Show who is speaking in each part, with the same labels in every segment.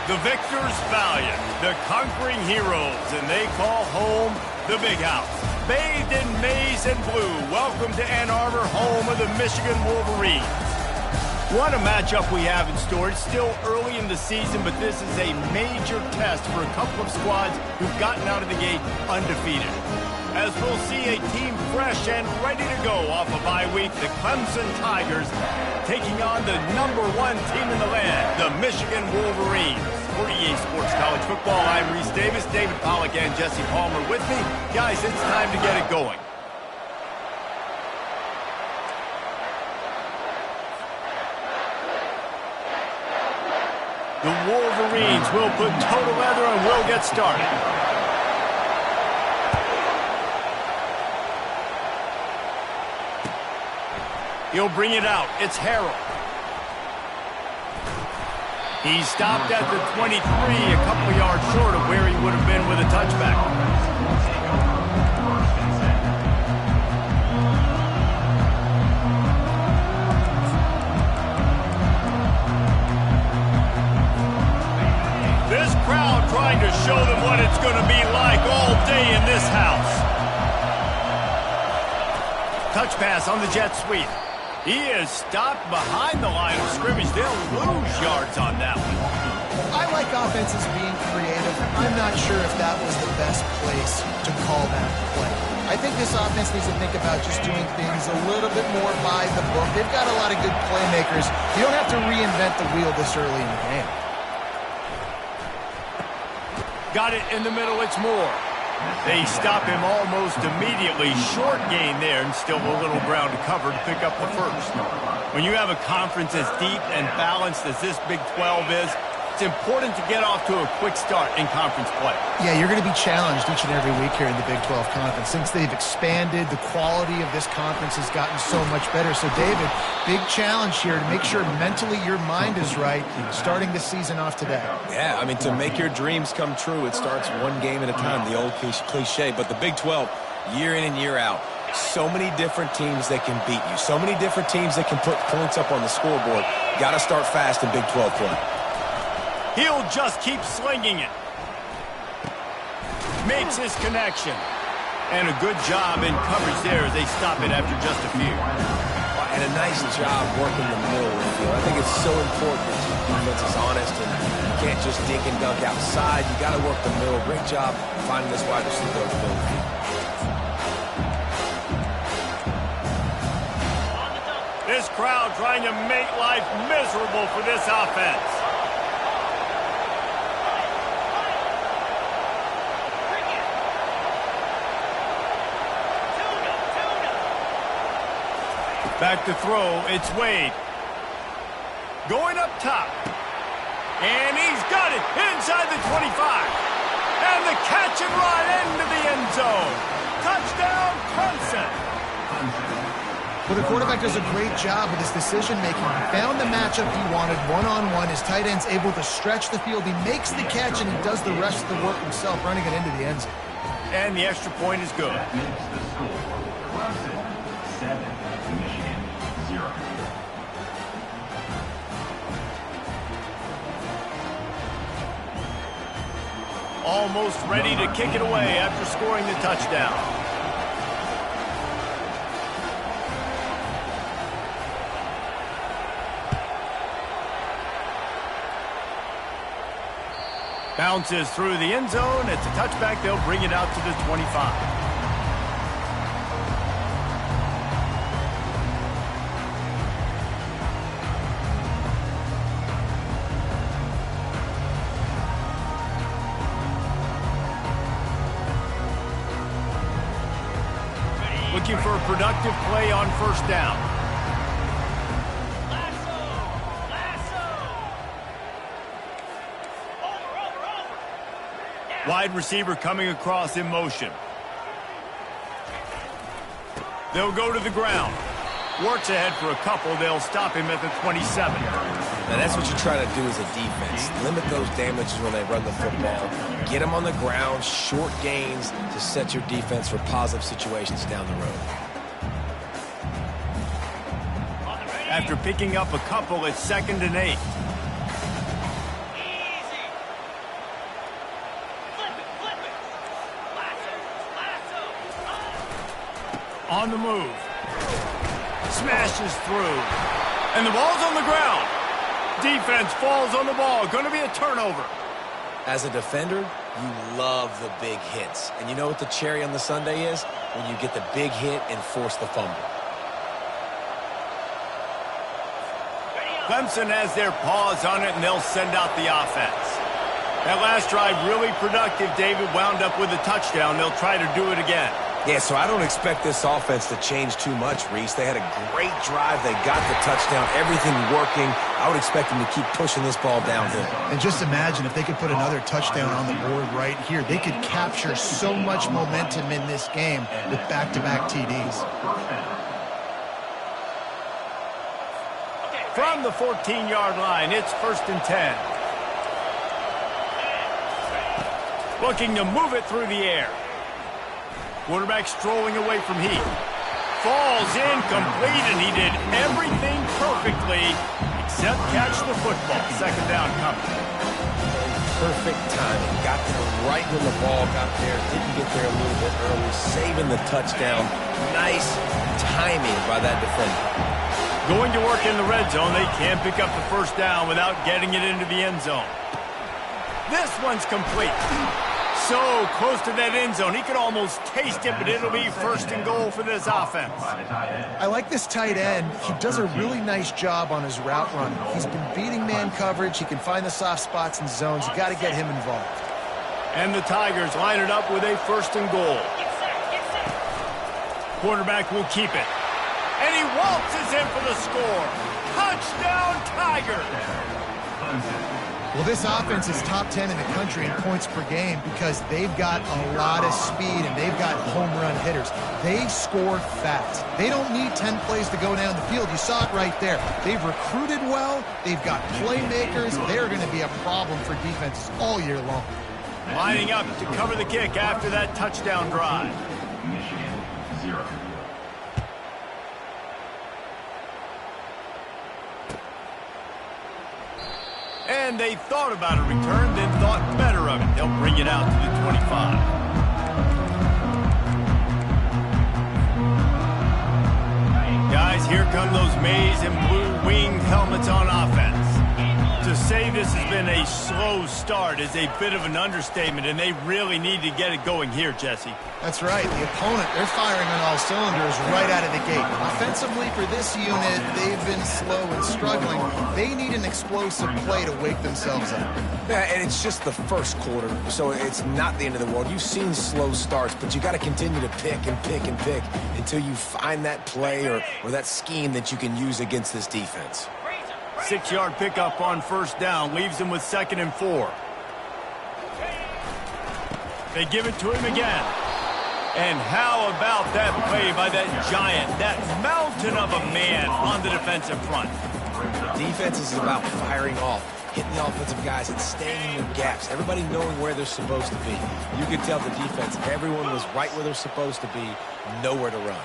Speaker 1: The victors valiant, the conquering heroes, and they call home the Big House. Bathed in maize and blue, welcome to Ann Arbor, home of the Michigan Wolverines. What a matchup we have in store. It's still early in the season, but this is a major test for a couple of squads who've gotten out of the gate undefeated. As we'll see a team fresh and ready to go off a bye week, the Clemson Tigers taking on the #1 team in the land, the Michigan Wolverines. For EA Sports College Football, I'm Reese Davis, David Pollack and Jesse Palmer with me. Guys, it's time to get it going. The Wolverines will put total leather and will get started. He'll bring it out. It's Harrell. He stopped at the 23, a couple yards short of where he would have been with a touchback. This crowd trying to show them what it's going to be like all day in this house. Touch pass on the jet sweep. He is stopped behind the line of scrimmage. They'll lose yards on that one.
Speaker 2: I like offenses being creative. I'm not sure if that was the best place to call that play. I think this offense needs to think about just doing things a little bit more by the book. They've got a lot of good playmakers. You don't have to reinvent the wheel this early in the game.
Speaker 1: Got it in the middle. It's Moore. They stop him almost immediately. Short gain there, and still a little ground to cover to pick up the first. When you have a conference as deep and balanced as this Big 12 is, it's important to get off to a quick start in conference play.
Speaker 2: Yeah, you're going to be challenged each and every week here in the Big 12 Conference. Since they've expanded, the quality of this conference has gotten so much better. So, David, big challenge here to make sure mentally your mind is right starting the season off today.
Speaker 3: Yeah, I mean, to make your dreams come true, it starts one game at a time, the old cliche. But the Big 12, year in and year out, so many different teams that can beat you, so many different teams that can put points up on the scoreboard. Got to start fast in Big 12 play.
Speaker 1: He'll just keep slinging it. Makes his connection. And a good job in coverage there as they stop it after just a few.
Speaker 3: And a nice job working the middle of the field. I think it's so important that the defense is honest and you can't just dink and dunk outside. You got to work the middle. Great job finding this wide receiver over the middle of the field.
Speaker 1: This crowd trying to make life miserable for this offense. Back to throw, it's Wade. Going up top. And he's got it inside the 25. And the catch and run into the end zone. Touchdown, Clemson.
Speaker 2: Well, the quarterback does a great job with his decision-making. He found the matchup he wanted, one-on-one. His tight end's able to stretch the field. He makes the catch, and he does the rest of the work himself, running it into the end zone.
Speaker 1: And the extra point is good. Almost ready to kick it away after scoring the touchdown. Bounces through the end zone. It's a touchback. They'll bring it out to the 25. Looking for a productive play on first down. Wide receiver coming across in motion. They'll go to the ground. Works ahead for a couple. They'll stop him at the 27.
Speaker 3: Now that's what you try to do as a defense. Limit those damages when they run the football. Get them on the ground, short gains to set your defense for positive situations down the road.
Speaker 1: After picking up a couple, it's 2nd and 8. On the move. Smashes through. And the ball's on the ground. Defense falls on the ball. Going to be a turnover.
Speaker 3: As a defender, you love the big hits. And you know what the cherry on the sundae is? When you get the big hit and force the fumble.
Speaker 1: Clemson has their paws on it, and they'll send out the offense. That last drive really productive. David wound up with a touchdown. They'll try to do it again.
Speaker 3: Yeah, so I don't expect this offense to change too much, Reese. They had a great drive. They got the touchdown. Everything working. I would expect them to keep pushing this ball downhill.
Speaker 2: And just imagine if they could put another touchdown on the board right here. They could capture so much momentum in this game with back-to-back TDs.
Speaker 1: From the 14-yard line, it's 1st and 10. Looking to move it through the air. Quarterback strolling away from heat. Falls incomplete, and he did everything perfectly except catch the football. 2nd down coming.
Speaker 3: Perfect timing. Got there right when the ball got there. Didn't get there a little bit early. Saving the touchdown. Nice timing by that defender.
Speaker 1: Going to work in the red zone. They can't pick up the 1st down without getting it into the end zone. This one's complete. So close to that end zone. He could almost taste it, but it'll be 1st and goal for this offense.
Speaker 2: I like this tight end. He does a really nice job on his route run. He's been beating man coverage. He can find the soft spots and zones. You got to get him involved.
Speaker 1: And the Tigers line it up with a 1st and goal. Quarterback will keep it. And he waltzes in for the score. Touchdown, Tigers!
Speaker 2: Well, this offense is top 10 in the country in points per game because they've got a lot of speed and they've got home run hitters. They score fast. They don't need 10 plays to go down the field. You saw it right there. They've recruited well. They've got playmakers. They're going to be a problem for defenses all year long.
Speaker 1: Lining up to cover the kick after that touchdown drive.
Speaker 4: Michigan, 0.
Speaker 1: And they thought about a return, then thought better of it. They'll bring it out to the 25. Guys, here come those maize and blue winged helmets on offense. To say this has been a slow start is a bit of an understatement, and they really need to get it going here, Jesse.
Speaker 2: That's right. The opponent, they're firing on all cylinders right out of the gate. Offensively, for this unit, they've been slow and struggling. They need an explosive play to wake themselves up.
Speaker 3: Yeah, and it's just the first quarter, so it's not the end of the world. You've seen slow starts, but you got to continue to pick and pick and pick until you find that play or that scheme that you can use against this defense.
Speaker 1: 6-yard pickup on 1st down leaves him with 2nd and 4. They give it to him again. And how about that play by that giant, that mountain of a man on the defensive front?
Speaker 3: Defense is about firing off, hitting the offensive guys and staying in their gaps. Everybody knowing where they're supposed to be. You could tell the defense, everyone was right where they're supposed to be, nowhere to run.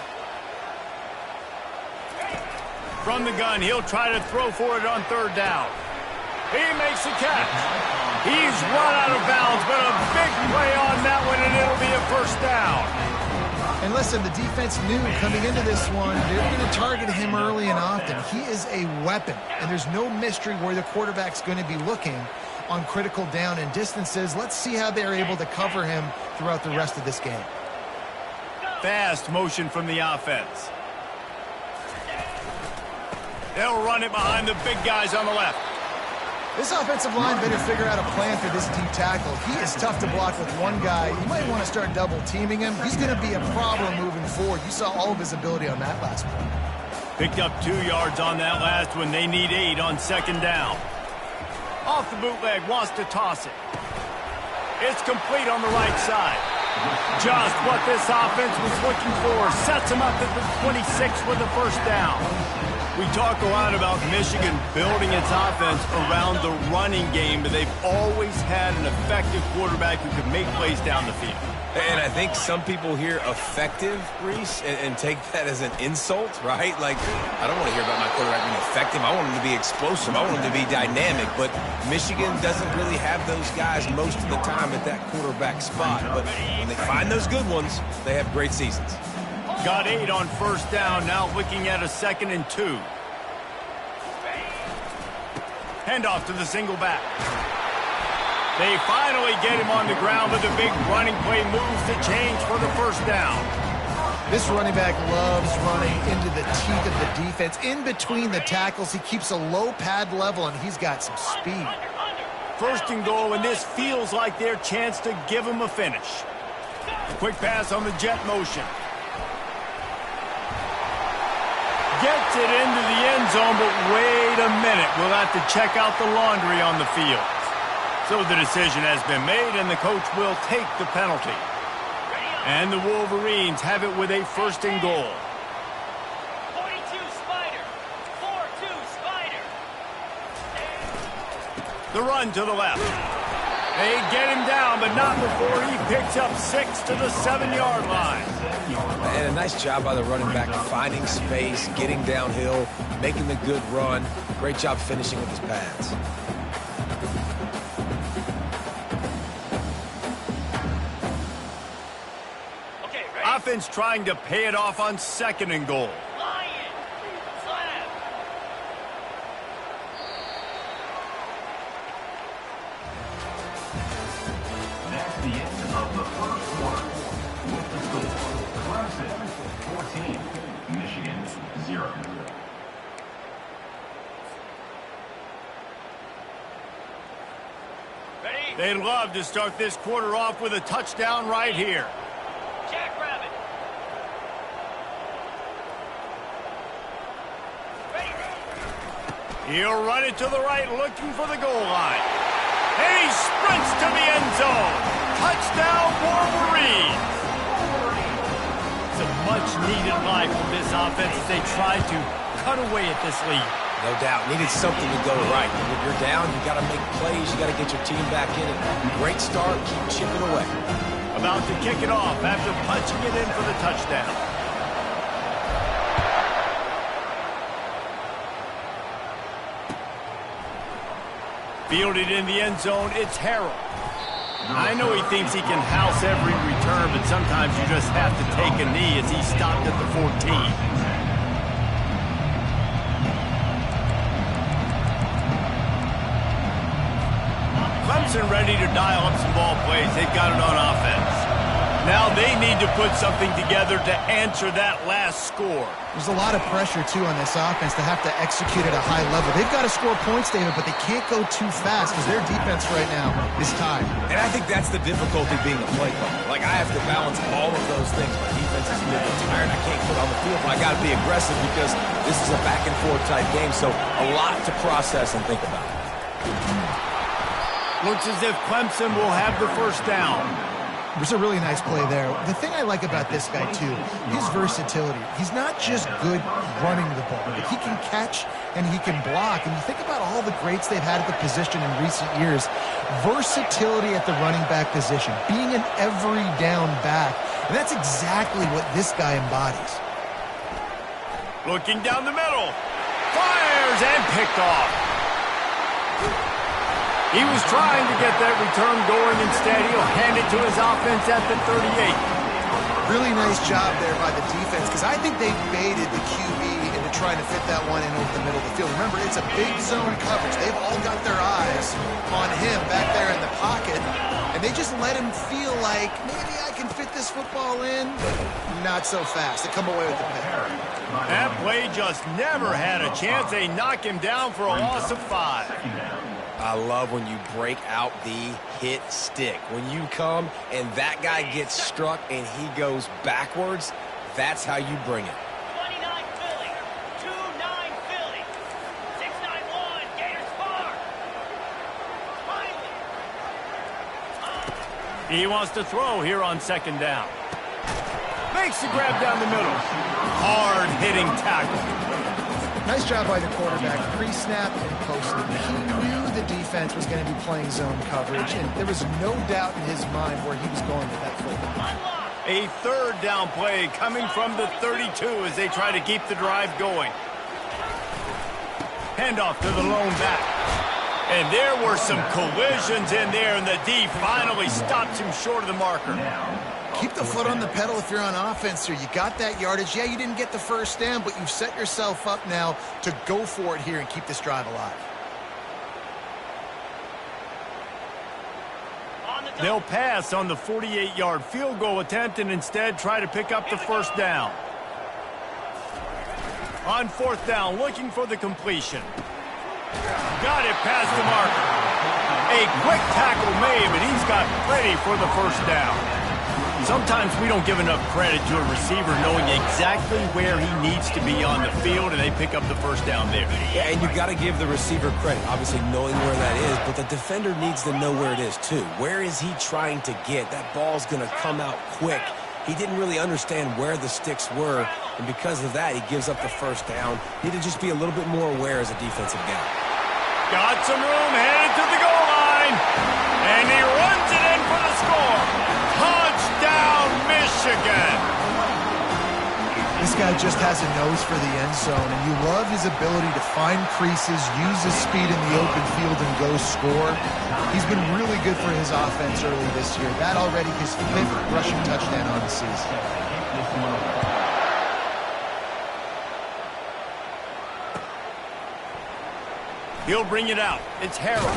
Speaker 1: From the gun, he'll try to throw for it on 3rd down. He makes the catch. He's run out of bounds, but a big play on that one, and it'll be a 1st down.
Speaker 2: And listen, the defense knew coming into this one, they're going to target him early and often. He is a weapon, and there's no mystery where the quarterback's going to be looking on critical down and distances. Let's see how they're able to cover him throughout the rest of this game.
Speaker 1: Fast motion from the offense. They'll run it behind the big guys on the left.
Speaker 2: This offensive line better figure out a plan for this deep tackle. He is tough to block with one guy. You might want to start double teaming him. He's going to be a problem moving forward. You saw all of his ability on that last play.
Speaker 1: Picked up 2 yards on that last one. They need 8 on 2nd down. Off the bootleg, wants to toss it. It's complete on the right side. Just what this offense was looking for. Sets him up at the 26 with the 1st down. We talk a lot about Michigan building its offense around the running game, but they've always had an effective quarterback who can make plays down the field.
Speaker 3: And I think some people hear effective, Reese, and take that as an insult, right? Like, I don't want to hear about my quarterback being effective. I want him to be explosive. I want him to be dynamic. But Michigan doesn't really have those guys most of the time at that quarterback spot. But when they find those good ones, they have great seasons.
Speaker 1: Got 8 on first down, now looking at a 2nd and 2. Handoff to the single back. They finally get him on the ground, but the big running play moves the change for the first down.
Speaker 2: This running back loves running into the teeth of the defense. In between the tackles, he keeps a low pad level, and he's got some speed.
Speaker 1: First and goal, and this feels like their chance to give him a finish. Quick pass on the jet motion. Gets it into the end zone, but wait a minute. We'll have to check out the laundry on the field. So the decision has been made, and the coach will take the penalty. And the Wolverines have it with a first and goal.
Speaker 5: 42 Spider. 4-2 Spider.
Speaker 1: The run to the left. They get him down, but not before he picks up 6 to the 7-yard line.
Speaker 3: And a nice job by the running back finding space, getting downhill, making the good run. Great job finishing with his pads.
Speaker 5: Okay, ready?
Speaker 1: Offense trying to pay it off on 2nd and goal.
Speaker 5: Lion. Slap.
Speaker 4: That's the end of the first quarter. With the score, Clemson 14, Michigan 0.
Speaker 5: Ready?
Speaker 1: They'd love to start this quarter off with a touchdown right here.
Speaker 5: Jackrabbit. Ready?
Speaker 1: He'll run it to the right, looking for the goal line. And he sprints to the end zone. Touchdown, Wolverines. It's a much-needed line from this offense as they try to cut away at this lead.
Speaker 3: No doubt. Needed something to go right. When you're down, you got to make plays. You got to get your team back in it. Great start. Keep chipping away.
Speaker 1: About to kick it off after punching it in for the touchdown. Fielded in the end zone, it's Harrell. I know he thinks he can house every return, but sometimes you just have to take a knee as he stopped at the 14. Clemson ready to dial up some ball plays. They've got it on offense. Now they need to put something together to answer that last score.
Speaker 2: There's a lot of pressure, too, on this offense to have to execute at a high level. They've got to score points, David, but they can't go too fast because their defense right now is tied.
Speaker 3: And I think that's the difficulty being a play caller. Like, I have to balance all of those things. My defense is a little tired. I can't put on the field, but I got to be aggressive because this is a back-and-forth type game, so a lot to process and think about.
Speaker 1: Looks as if Clemson will have the first down.
Speaker 2: There's a really nice play there. The thing I like about this guy, too, his versatility. He's not just good running the ball, but he can catch and he can block. And you think about all the greats they've had at the position in recent years. Versatility at the running back position, being an every down back. And that's exactly what this guy embodies.
Speaker 1: Looking down the middle. Fires and picked off. He was trying to get that return going. Instead, he'll hand it to his offense at the 38.
Speaker 2: Really nice job there by the defense because I think they baited the QB into trying to fit that one in over the middle of the field. Remember, it's a big zone coverage. They've all got their eyes on him back there in the pocket, and they just let him feel like maybe I can fit this football in, but not so fast. They come away with the pick.
Speaker 1: That play just never had a chance. They knock him down for a loss of 5.
Speaker 3: I love when you break out the hit stick. When you come and that guy gets struck and he goes backwards, that's how you bring it.
Speaker 5: 29 Philly. 2-9 Philly. 6-9-1. Gators far. Finally.
Speaker 1: He wants to throw here on 2nd down. Makes the grab down the middle. Hard-hitting tackle.
Speaker 2: Nice job by the quarterback, pre-snap and post-snap. He knew the defense was going to be playing zone coverage, and there was no doubt in his mind where he was going with that football.
Speaker 1: A 3rd down play coming from the 32 as they try to keep the drive going. Handoff to the lone back. And there were some collisions in there, and the D finally stops him short of the marker.
Speaker 2: Keep the foot on the pedal if you're on offense here. You got that yardage. Yeah, you didn't get the first down, but you've set yourself up now to go for it here and keep this drive alive.
Speaker 1: They'll pass on the 48-yard field goal attempt and instead try to pick up the first down. On fourth down, looking for the completion. Got it past the marker. A quick tackle made, but he's got plenty for the first down. Sometimes we don't give enough credit to a receiver knowing exactly where he needs to be on the field, and they pick up the first down there.
Speaker 3: Yeah, and you got to give the receiver credit, obviously knowing where that is, but the defender needs to know where it is too. Where is he trying to get? That ball's going to come out quick. He didn't really understand where the sticks were, and because of that, he gives up the first down. Need to just be a little bit more aware as a defensive guy.
Speaker 1: Got some room, headed to the goal line, and he runs it in for the score. Touchdown, Michigan!
Speaker 2: This guy just has a nose for the end zone, and you love his ability to find creases, use his speed in the open field, and go score. He's been really good for his offense early this year. That already his 5th rushing touchdown on the season.
Speaker 1: He'll bring it out. It's Harold.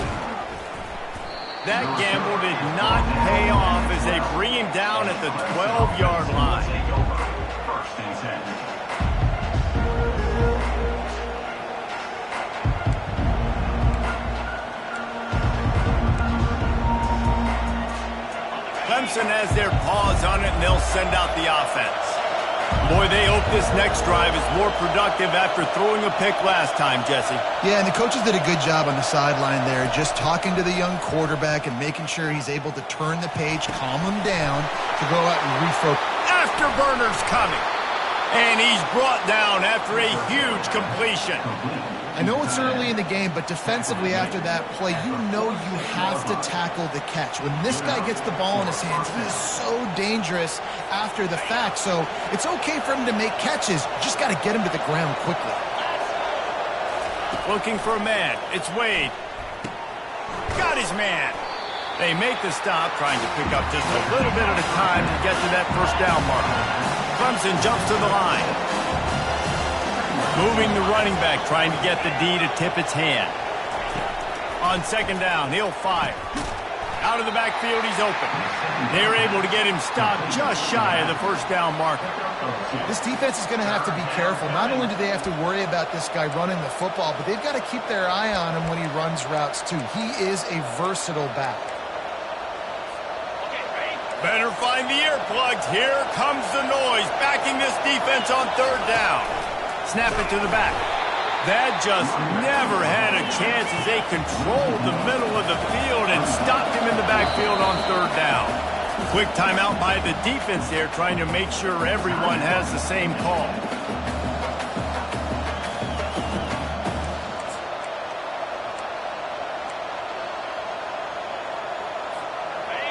Speaker 1: That gamble did not pay off as they bring him down at the 12-yard line.
Speaker 4: Takeover. First and 10.
Speaker 1: Clemson has their paws on it, and they'll send out the offense. Boy, they hope this next drive is more productive after throwing a pick last time, Jesse.
Speaker 2: Yeah, and the coaches did a good job on the sideline there, just talking to the young quarterback and making sure he's able to turn the page, calm him down to go out and refocus.
Speaker 1: Afterburner's coming, and he's brought down after a huge completion.
Speaker 2: I know it's early in the game, but defensively after that play, you know you have to tackle the catch. When this guy gets the ball in his hands, he is so dangerous after the fact. So it's okay for him to make catches. You just got to get him to the ground quickly.
Speaker 1: Looking for a man. It's Wade. Got his man. They make the stop, trying to pick up just a little bit at a time to get to that first down marker. Clemson jumps to the line. Moving the running back, trying to get the D to tip its hand. On second down, he'll fire. Out of the backfield, he's open. They're able to get him stopped just shy of the first down marker.
Speaker 2: This defense is going to have to be careful. Not only do they have to worry about this guy running the football, but they've got to keep their eye on him when he runs routes too. He is a versatile back.
Speaker 1: Better find the earplugs. Here comes the noise, backing this defense on third down. Snap it to the back. That just never had a chance as they controlled the middle of the field and stopped him in the backfield on third down. Quick timeout by the defense there, trying to make sure everyone has the same call.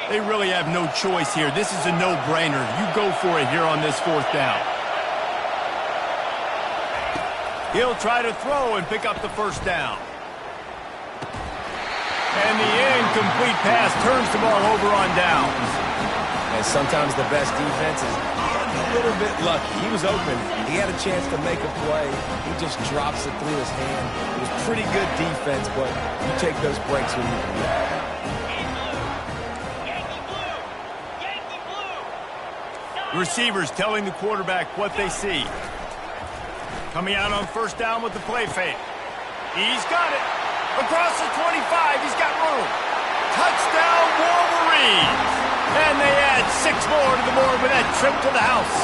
Speaker 1: They really have no choice here. This is a no-brainer. You go for it here on this fourth down. He'll try to throw and pick up the first down. And the incomplete pass turns the ball over on downs.
Speaker 3: And sometimes the best defense is a little bit lucky. He was open. He had a chance to make a play. He just drops it through his hand. It was pretty good defense, but you take those breaks when you can do it.
Speaker 1: Receivers telling the quarterback what they see. Coming out on first down with the play fake. He's got it. Across the 25, he's got room. Touchdown, Wolverines. And they add 6 more to the board with that trip to the house.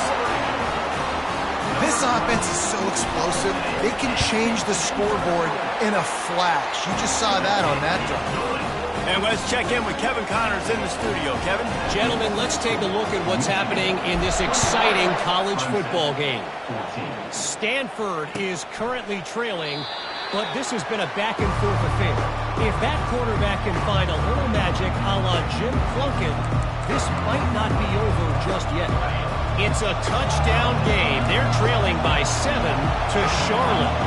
Speaker 2: This offense is so explosive, they can change the scoreboard in a flash. You just saw that on that drive.
Speaker 1: And let's check in with Kevin Connors in the studio. Kevin?
Speaker 6: Gentlemen, let's take a look at what's happening in this exciting college football game. Stanford is currently trailing, but this has been a back-and-forth affair. If that quarterback can find a little magic a la Jim Plunkett, this might not be over just yet. It's a touchdown game. They're trailing by 7 to Charlotte.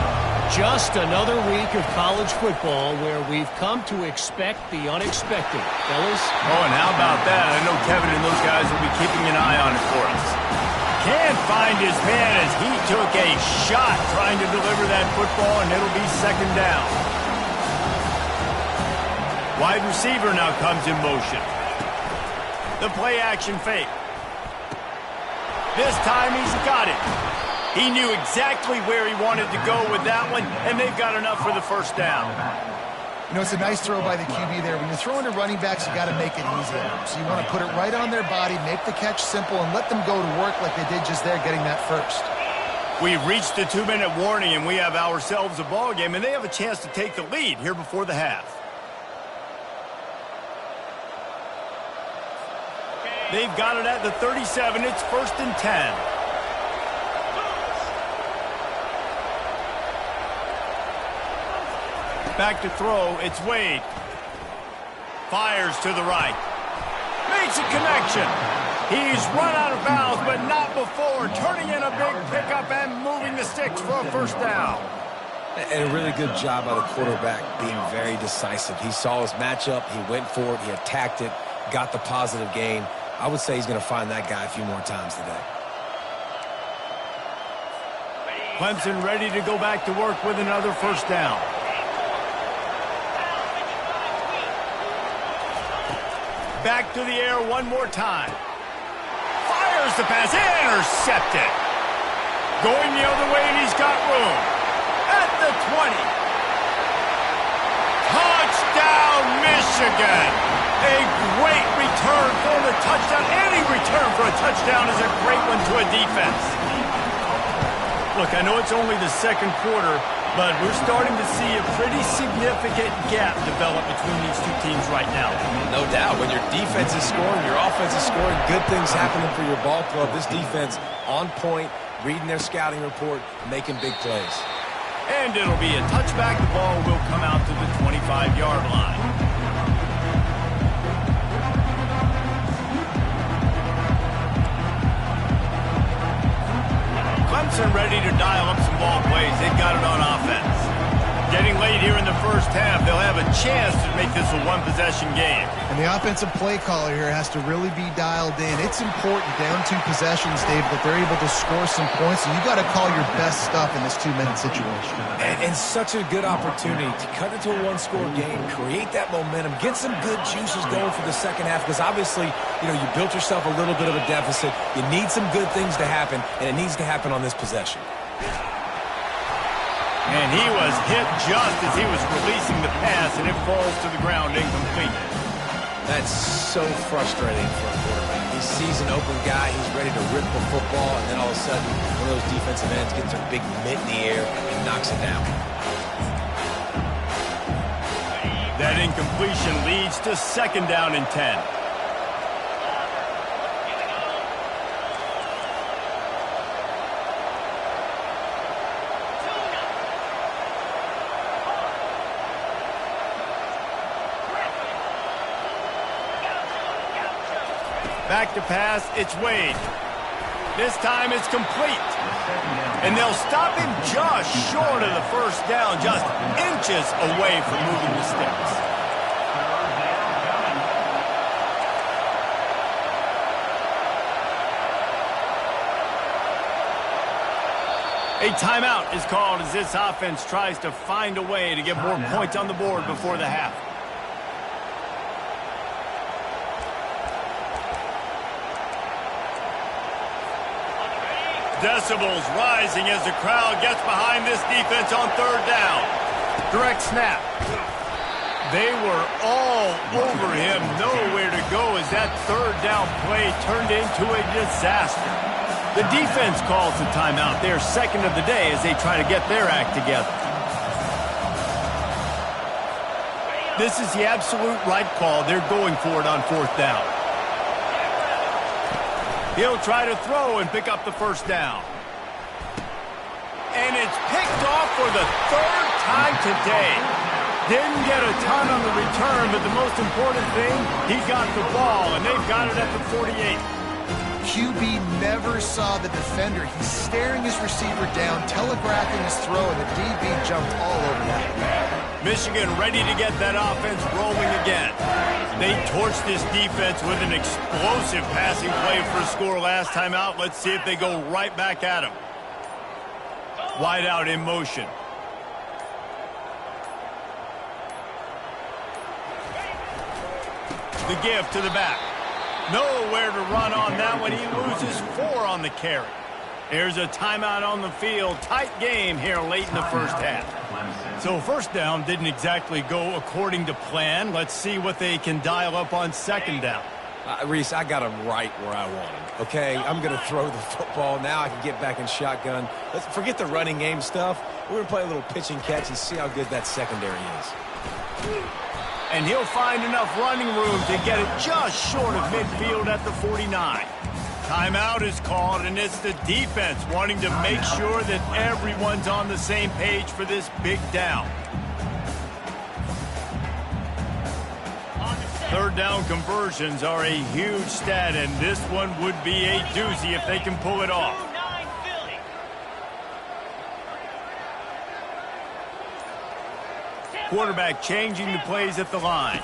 Speaker 6: Just another week of college football where we've come to expect the unexpected. Fellas?
Speaker 1: Oh, and how about that? I know Kevin and those guys will be keeping an eye on it for us. Can't find his man as he took a shot trying to deliver that football, and it'll be second down. Wide receiver now comes in motion. The play action fake. This time he's got it. He knew exactly where he wanted to go with that one, and they've got enough for the first down.
Speaker 2: You know, it's a nice throw by the QB there. When you're throwing to running backs, you got to make it easy. So you want to put it right on their body, make the catch simple, and let them go to work like they did just there, getting that first.
Speaker 1: We've reached the 2-minute warning, and we have ourselves a ball game, and they have a chance to take the lead here before the half. They've got it at the 37. It's 1st and 10. Back to throw, it's Wade. Fires to the right. Makes a connection. He's run out of bounds, but not before. Turning in a big pickup and moving the sticks for a first down.
Speaker 3: And a really good job by the quarterback being very decisive. He saw his matchup, he went for it, he attacked it, got the positive gain. I would say he's going to find that guy a few more times today.
Speaker 1: Clemson ready to go back to work with another first down. Back to the air one more time. Fires the pass. Intercepted. Going the other way, and he's got room. At the 20. Touchdown, Michigan. A great return for the touchdown. Any return for a touchdown is a great one to a defense. Look, I know it's only the second quarter, but we're starting to see a pretty significant gap develop between these two teams right now.
Speaker 3: No doubt. When your defense is scoring, your offense is scoring, good things happening for your ball club. This defense on point, reading their scouting report, making big plays.
Speaker 1: And it'll be a touchback. The ball will come out to the 25-yard line. Clemson ready to dial up some ball plays. They've got it on offense. Getting late here in the first half, they'll have a chance to make this a one-possession game.
Speaker 2: And the offensive play caller here has to really be dialed in. It's important down 2 possessions, Dave, that they're able to score some points, and you got to call your best stuff in this 2-minute situation.
Speaker 3: And such a good opportunity to cut into a one-score game, create that momentum, get some good juices going for the second half, because obviously, you know, you built yourself a little bit of a deficit. You need some good things to happen, and it needs to happen on this possession.
Speaker 1: And he was hit just as he was releasing the pass, and it falls to the ground incomplete.
Speaker 3: That's so frustrating for a quarterback. He sees an open guy, he's ready to rip the football, and then all of a sudden, one of those defensive ends gets a big mitt in the air and knocks it down.
Speaker 1: That incompletion leads to 2nd down and 10. Back to pass, it's Wade. This time it's complete. And they'll stop him just short of the first down, just inches away from moving the sticks. A timeout is called as this offense tries to find a way to get more points on the board before the half. Decibels rising as the crowd gets behind this defense on 3rd down. Direct snap. They were all over him, nowhere to go as that 3rd down play turned into a disaster. The defense calls the timeout, their second of the day, as they try to get their act together. This is the absolute right call. They're going for it on 4th down. He'll try to throw and pick up the first down. And it's picked off for the 3rd time today. Didn't get a ton on the return, but the most important thing, he got the ball, and they've got it at the 48.
Speaker 2: QB never saw the defender. He's staring his receiver down, telegraphing his throw, and the DB jumped all over that.
Speaker 1: Michigan ready to get that offense rolling again. They torched this defense with an explosive passing play for a score last time out. Let's see if they go right back at him. Wide out in motion. The give to the back. Nowhere to run on that one. He loses 4 on the carry. Here's a timeout on the field. Tight game here late in the first half. So first down didn't exactly go according to plan. Let's see what they can dial up on second down.
Speaker 3: Reese, I got him right where I want him. Okay, I'm going to throw the football. Now I can get back in shotgun. Let's forget the running game stuff. We're going to play a little pitch and catch and see how good that secondary is.
Speaker 1: And he'll find enough running room to get it just short of midfield at the 49. Timeout is called, and it's the defense wanting to make sure that everyone's on the same page for this big down. Third down conversions are a huge stat, and this one would be a doozy if they can pull it off. Quarterback changing the plays at the line.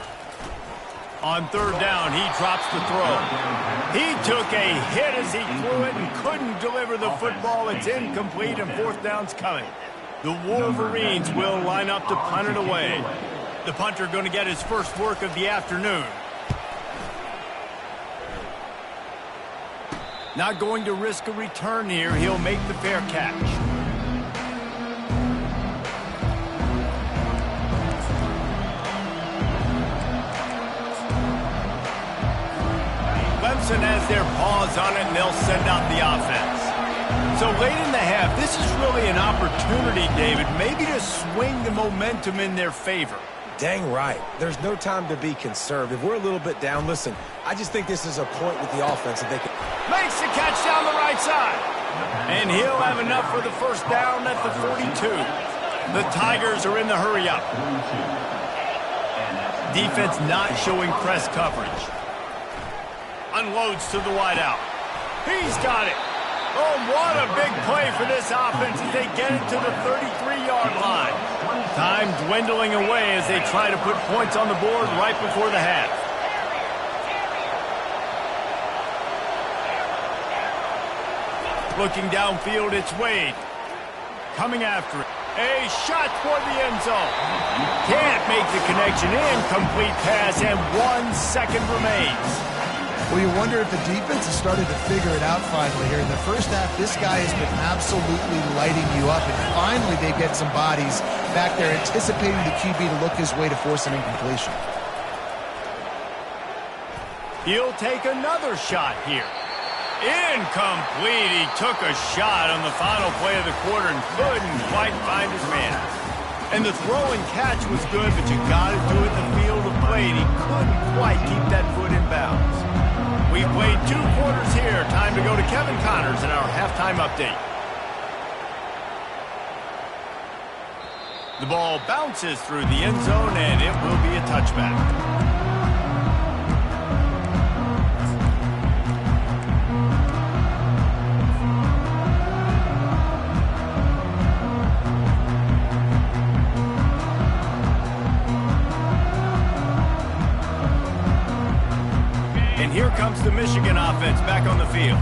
Speaker 1: On third down, he drops the throw. He took a hit as he threw it and couldn't deliver the football. It's incomplete, and fourth down's coming. The Wolverines will line up to punt it away. The punter going to get his first work of the afternoon. Not going to risk a return here. He'll make the fair catch. Clemson has their paws on it, and they'll send out the offense. So late in the half, this is really an opportunity, David, maybe to swing the momentum in their favor.
Speaker 3: Dang right. There's no time to be conservative. We're a little bit down. Listen, I just think this is a point with the offense that they can...
Speaker 1: Makes the catch down the right side. And he'll have enough for the first down at the 42. The Tigers are in the hurry-up. Defense not showing press coverage. Unloads to the wideout. He's got it. Oh, what a big play for this offense as they get it to the 33-yard line. Time dwindling away as they try to put points on the board right before the half. Looking downfield, it's Wade. Coming after it. A shot toward the end zone. Can't make the connection. Incomplete pass, and 1 second remains.
Speaker 2: Well, you wonder if the defense has started to figure it out finally here. In the first half, this guy has been absolutely lighting you up, and finally they get some bodies back there anticipating the QB to look his way to force an incompletion.
Speaker 1: He'll take another shot here. Incomplete. He took a shot on the final play of the quarter and couldn't quite find his man. And the throw and catch was good, but you got to do it in the field of play. He couldn't quite keep that foot in bounds. We've played 2 quarters here. Time to go to Kevin Connors in our halftime update. The ball bounces through the end zone, and it will be a touchback. And here comes the Michigan offense back on the field.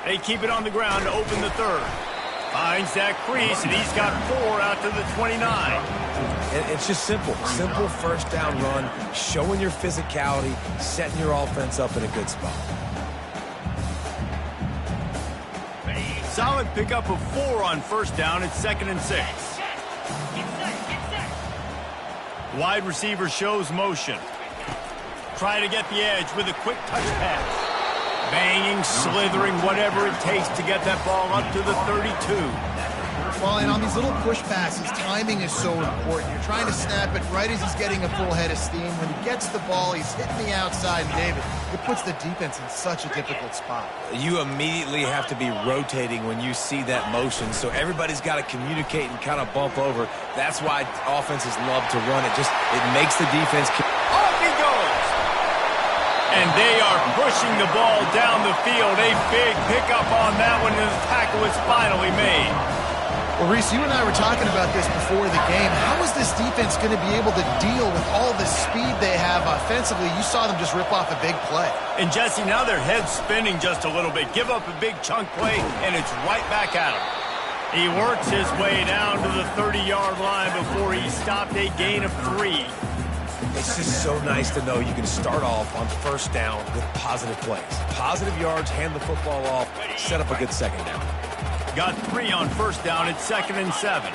Speaker 1: They keep it on the ground to open the third. Finds that crease, and he's got 4 out to the 29.
Speaker 3: It's just simple. Simple first down run, showing your physicality, setting your offense up in a good spot.
Speaker 1: Solid pickup of 4 on first down. It's 2nd and 6. Wide receiver shows motion. Try to get the edge with a quick touch pass. Banging, slithering, whatever it takes to get that ball up to the 32.
Speaker 2: Well, and on these little push passes, timing is so important. You're trying to snap it right as he's getting a full head of steam. When he gets the ball, he's hitting the outside, and David, it puts the defense in such a difficult spot.
Speaker 3: You immediately have to be rotating when you see that motion, so everybody's got to communicate and kind of bump over. That's why offenses love to run it. It makes the defense...
Speaker 1: Off he goes! And they are pushing the ball down the field. A big pickup on that one, and the tackle was finally made.
Speaker 2: Well, Reese, you and I were talking about this before the game. How is this defense going to be able to deal with all the speed they have offensively? You saw them just rip off a big play.
Speaker 1: And, Jesse, now their head's spinning just a little bit. Give up a big chunk play, and it's right back at him. He works his way down to the 30-yard line before he stopped a gain of 3.
Speaker 3: It's just so nice to know you can start off on first down with positive plays. Positive yards, hand the football off, set up a good second down.
Speaker 1: Got 3 on first down at 2nd and 7.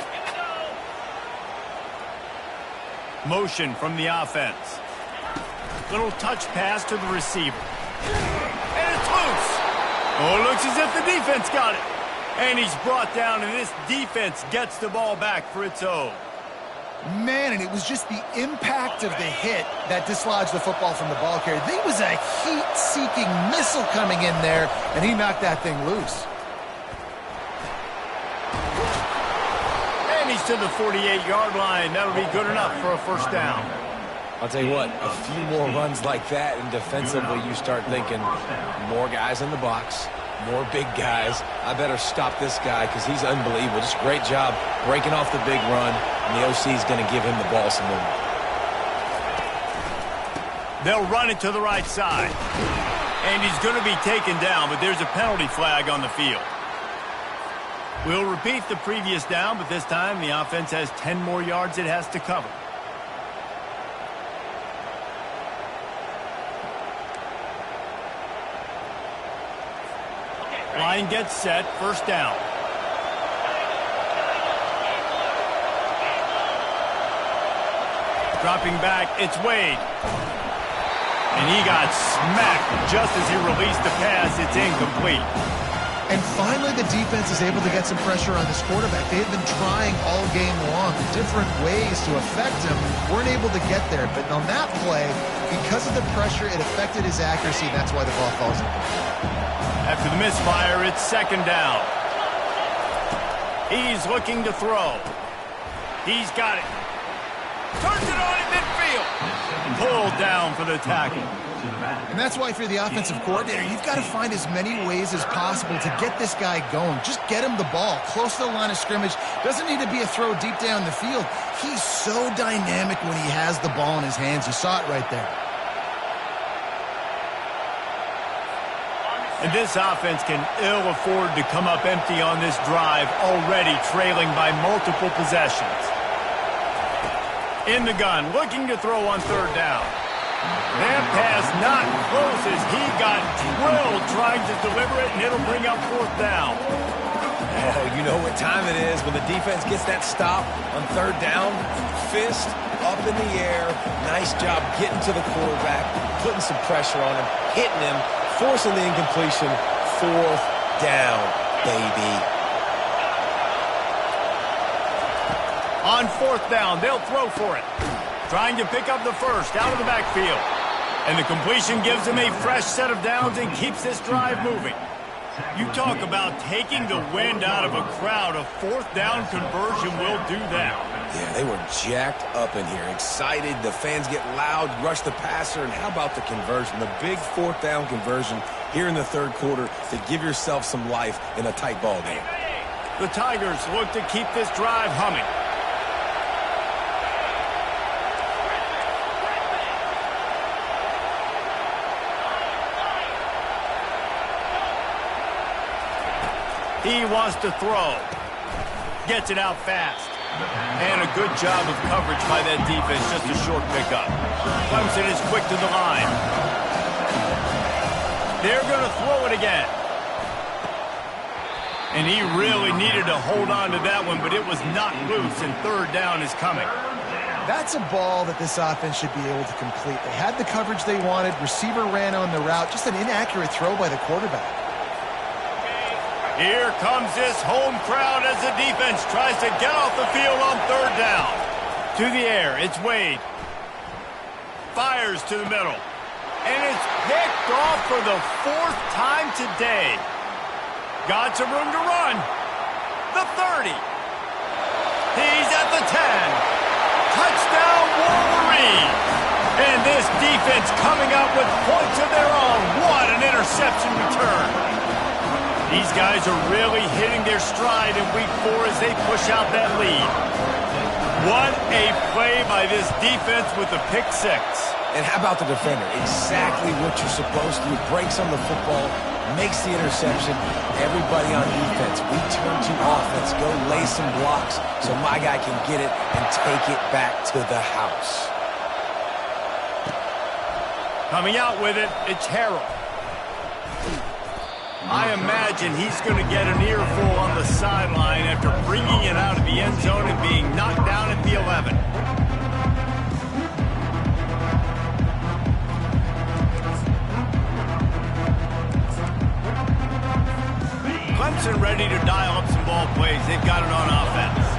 Speaker 1: Motion from the offense. Little touch pass to the receiver. And it's loose. Oh, it looks as if the defense got it. And he's brought down, and this defense gets the ball back for its own.
Speaker 2: Man, and it was just the impact of the hit that dislodged the football from the ball carrier. There was a heat-seeking missile coming in there, and he knocked that thing loose.
Speaker 1: And he's to the 48-yard line. That'll be good enough for a first down.
Speaker 3: I'll tell you what, a few more runs like that, and defensively you start thinking more guys in the box, more big guys. I better stop this guy because he's unbelievable. Just a great job breaking off the big run, and the OC is going to give him the ball some more.
Speaker 1: They'll run it to the right side. And he's going to be taken down, but there's a penalty flag on the field. We'll repeat the previous down, but this time the offense has 10 more yards it has to cover. Line gets set, first down. Dropping back, it's Wade. And he got smacked just as he released the pass. It's incomplete.
Speaker 2: And finally, the defense is able to get some pressure on this quarterback. They have been trying all game long different ways to affect him. Weren't able to get there. But on that play, because of the pressure, it affected his accuracy. That's why the ball falls in.
Speaker 1: After the misfire, it's second down. He's looking to throw. He's got it. Turns it on in midfield. Pulled down for the tackle.
Speaker 2: And that's why if you're the offensive coordinator, you've got to find as many ways as possible to get this guy going. Just get him the ball close to the line of scrimmage. Doesn't need to be a throw deep down the field. He's so dynamic when he has the ball in his hands. You saw it right there.
Speaker 1: And this offense can ill afford to come up empty on this drive, already trailing by multiple possessions. In the gun, looking to throw on third down. That pass not close as he got drilled trying to deliver it, and it'll bring up fourth down.
Speaker 3: Oh, you know what time it is when the defense gets that stop on third down. Fist up in the air. Nice job getting to the quarterback, putting some pressure on him, hitting him, forcing the incompletion. Fourth down, baby.
Speaker 1: On fourth down, they'll throw for it. Trying to pick up the first out of the backfield. And the completion gives him a fresh set of downs and keeps this drive moving. You talk about taking the wind out of a crowd. A fourth down conversion will do that.
Speaker 3: Yeah, they were jacked up in here, excited. The fans get loud, rush the passer, and how about the conversion? The big fourth down conversion here in the third quarter to give yourself some life in a tight ball game.
Speaker 1: The Tigers look to keep this drive humming. He wants to throw. Gets it out fast. And a good job of coverage by that defense. Just a short pickup. Clemson is quick to the line. They're going to throw it again. And he really needed to hold on to that one, but it was not loose, and third down is coming.
Speaker 2: That's a ball that this offense should be able to complete. They had the coverage they wanted. Receiver ran on the route. Just an inaccurate throw by the quarterback.
Speaker 1: Here comes this home crowd as the defense tries to get off the field on third down. To the air, it's Wade. Fires to the middle. And it's picked off for the 4th time today. Got some room to run. The 30. He's at the 10. Touchdown, Wolverine. And this defense coming up with points of their own. What an interception return. These guys are really hitting their stride in week 4 as they push out that lead. What a play by this defense with the pick 6.
Speaker 3: And how about the defender? Exactly what you're supposed to do. Breaks on the football, makes the interception. Everybody on defense, we turn to offense. Go lay some blocks so my guy can get it and take it back to the house.
Speaker 1: Coming out with it, it's Harrell. I imagine he's going to get an earful on the sideline after bringing it out of the end zone and being knocked down at the 11. Clemson ready to dial up some ball plays. They've got it on offense.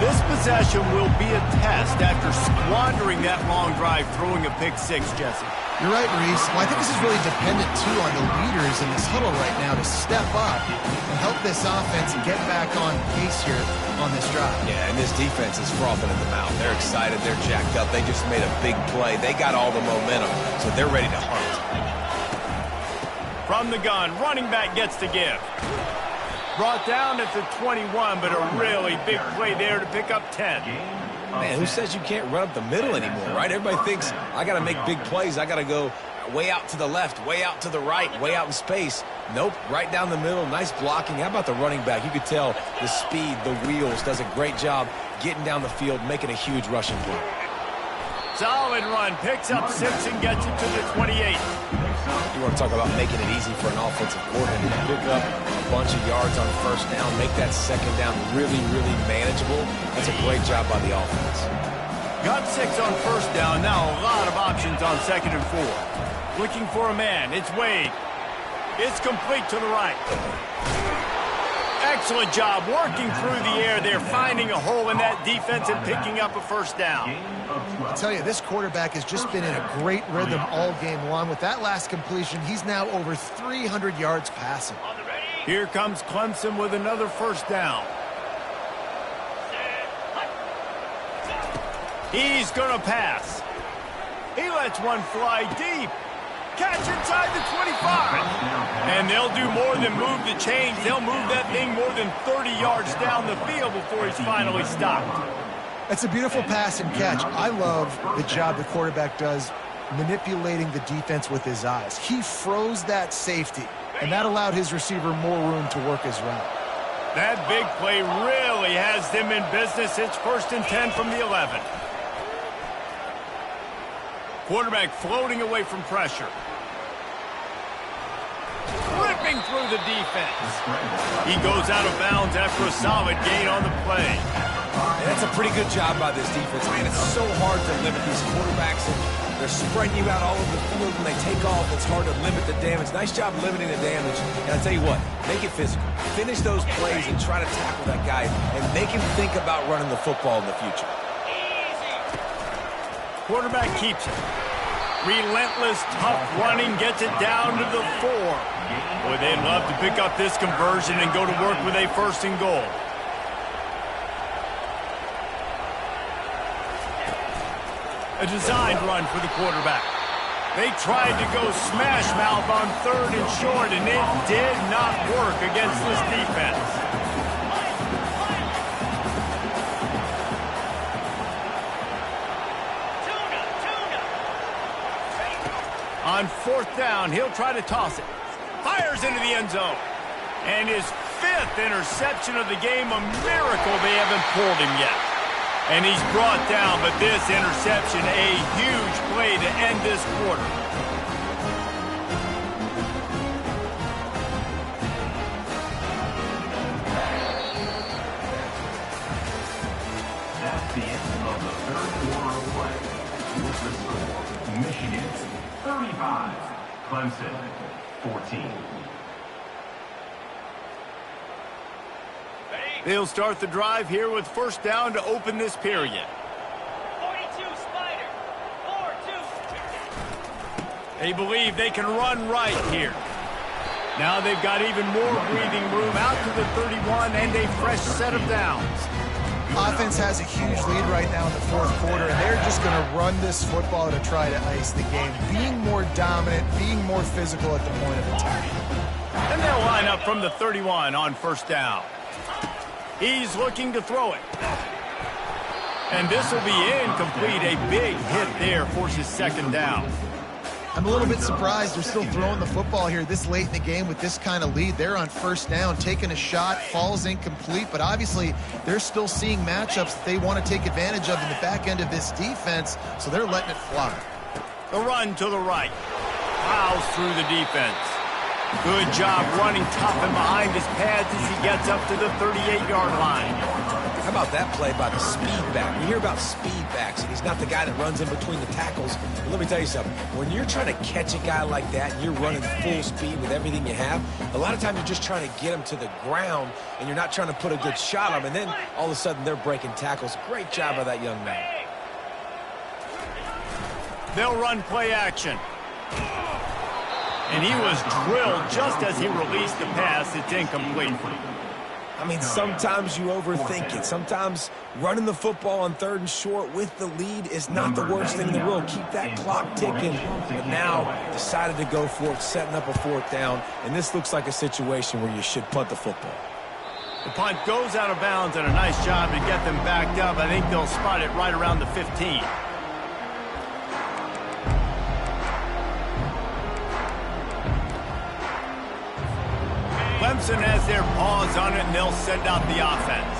Speaker 1: This possession will be a test after squandering that long drive throwing a pick 6, Jesse.
Speaker 2: You're right, Reese. Well, I think this is really dependent, too, on the leaders in this huddle right now to step up and help this offense get back on pace here on this drive.
Speaker 3: Yeah, and this defense is frothing at the mouth. They're excited. They're jacked up. They just made a big play. They got all the momentum, so they're ready to hunt.
Speaker 1: From the gun, running back gets the give. Brought down at the 21, but a really big play there to pick up 10.
Speaker 3: Man, who says you can't run up the middle anymore, right? Everybody thinks, I got to make big plays. I got to go way out to the left, way out to the right, way out in space. Nope, right down the middle. Nice blocking. How about the running back? You could tell the speed, the wheels, does a great job getting down the field, making a huge rushing play.
Speaker 1: Solid run. Picks up 6 and gets it to the 28.
Speaker 3: You want to talk about making it easy for an offensive coordinator to pick up a bunch of yards on first down, make that second down really, really manageable. That's a great job by the offense.
Speaker 1: Got 6 on first down. Now a lot of options on 2nd and 4. Looking for a man. It's Wade. It's complete to the right. Excellent job working through the air there, finding a hole in that defense and picking up a first down.
Speaker 2: I tell you, this quarterback has just been in a great rhythm all game long. With that last completion, he's now over 300 yards passing.
Speaker 1: Here comes Clemson with another first down. He's going to pass. He lets one fly deep. Catch inside the 25. And they'll do more than move the chains. They'll move that thing more than 30 yards down the field before he's finally stopped.
Speaker 2: That's a beautiful pass and catch. I love the job the quarterback does manipulating the defense with his eyes. He froze that safety, and that allowed his receiver more room to work his route.
Speaker 1: That big play really has them in business. It's 1st and 10 from the 11. Quarterback floating away from pressure. Ripping through the defense. He goes out of bounds after a solid gain on the play.
Speaker 3: And that's a pretty good job by this defense, man. It's so hard to limit these quarterbacks, and they're spreading you out all over the field. When they take off, it's hard to limit the damage. Nice job limiting the damage. And I'll tell you what, make it physical. Finish those plays and try to tackle that guy and make him think about running the football in the future.
Speaker 1: Quarterback keeps it. Relentless, tough running, gets it down to the 4. Boy, they'd love to pick up this conversion and go to work with a 1st and goal. A designed run for the quarterback. They tried to go smash mouth on 3rd and short, and it did not work against this defense. On 4th down, he'll try to toss it. Fires into the end zone. And his 5th interception of the game, a miracle they haven't pulled him yet. And he's brought down, but this interception, a huge play to end this quarter.
Speaker 4: That's the end of the 3rd quarter of play. With the score, Michigan 35, Clemson 14.
Speaker 1: They'll start the drive here with first down to open this period.
Speaker 5: 42 Spider. 4-2.
Speaker 1: They believe they can run right here. Now they've got even more breathing room out to the 31 and a fresh set of downs.
Speaker 2: Offense has a huge lead right now in the fourth quarter, and they're just going to run this football to try to ice the game. Being more dominant, being more physical at the point of attack.
Speaker 1: And they'll line up from the 31 on first down. He's looking to throw it. And this will be incomplete. A big hit there forces second down.
Speaker 2: I'm a little bit surprised they're still throwing the football here this late in the game with this kind of lead. They're on first down, taking a shot, falls incomplete, but obviously they're still seeing matchups that they want to take advantage of in the back end of this defense, so they're letting it fly.
Speaker 1: The run to the right. Plows through the defense. Good job running tough and behind his pads as he gets up to the 38-yard line.
Speaker 3: How about that play by the speed back? We hear about speed backs, and he's not the guy that runs in between the tackles. But let me tell you something. When you're trying to catch a guy like that and you're running full speed with everything you have, a lot of times you're just trying to get him to the ground, and you're not trying to put a good shot on him. And then all of a sudden they're breaking tackles. Great job by that young man.
Speaker 1: They'll run play action. And he was drilled just as he released the pass. It's incomplete.
Speaker 3: I mean, sometimes you overthink it. Sometimes running the football on third and short with the lead is not the worst thing in the world. Keep that clock ticking. But now decided to go for it, setting up a fourth down. And this looks like a situation where you should punt the football.
Speaker 1: The punt goes out of bounds, and a nice job to get them backed up. I think they'll spot it right around the 15. Clemson has their paws on it, and they'll send out the offense.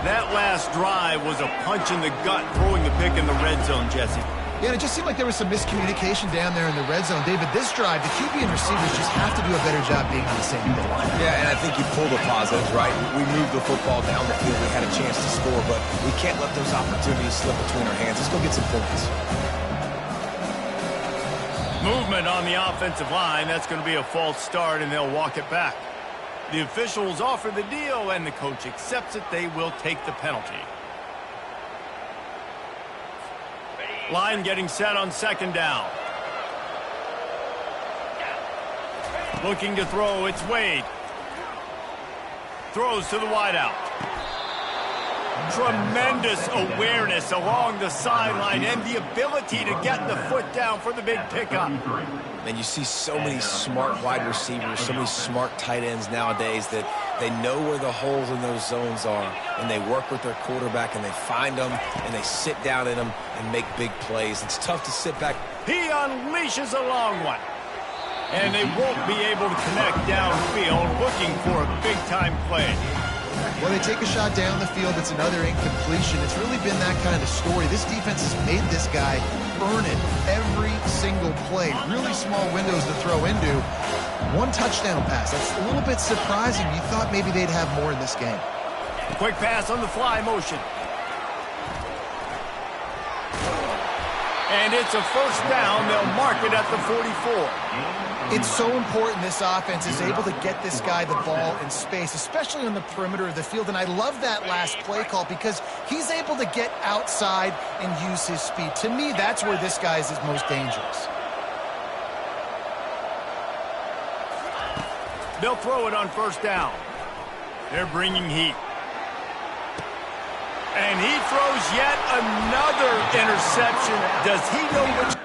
Speaker 1: That last drive was a punch in the gut, throwing the pick in the red zone, Jesse.
Speaker 2: Yeah, and it just seemed like there was some miscommunication down there in the red zone. David, this drive, the QB and receivers just have to do a better job being on the same page.
Speaker 3: Yeah, and I think you pull the positives, right? We moved the football down the field. We had a chance to score, but we can't let those opportunities slip between our hands. Let's go get some points.
Speaker 1: Movement on the offensive line. That's going to be a false start, and they'll walk it back. The officials offer the deal, and the coach accepts it. They will take the penalty. Line getting set on second down. Looking to throw, it's Wade. Throws to the wideout. Tremendous awareness along the sideline and the ability to get the foot down for the big pickup.
Speaker 3: And you see so many smart wide receivers, so many smart tight ends nowadays that they know where the holes in those zones are, and they work with their quarterback, and they find them, and they sit down in them and make big plays. It's tough to sit back.
Speaker 1: He unleashes a long one. And they won't be able to connect downfield, looking for a big-time play.
Speaker 2: Well, they take a shot down the field. It's another incompletion. It's really been that kind of story. This defense has made this guy earn it every single play. Really small windows to throw into. One touchdown pass. That's a little bit surprising. You thought maybe they'd have more in this game.
Speaker 1: Quick pass on the fly motion. And it's a first down. They'll mark it at the 44.
Speaker 2: It's so important this offense is able to get this guy the ball in space, especially on the perimeter of the field. And I love that last play call because he's able to get outside and use his speed. To me, that's where this guy is his most dangerous.
Speaker 1: They'll throw it on first down. They're bringing heat. And he throws yet another interception. Does he know which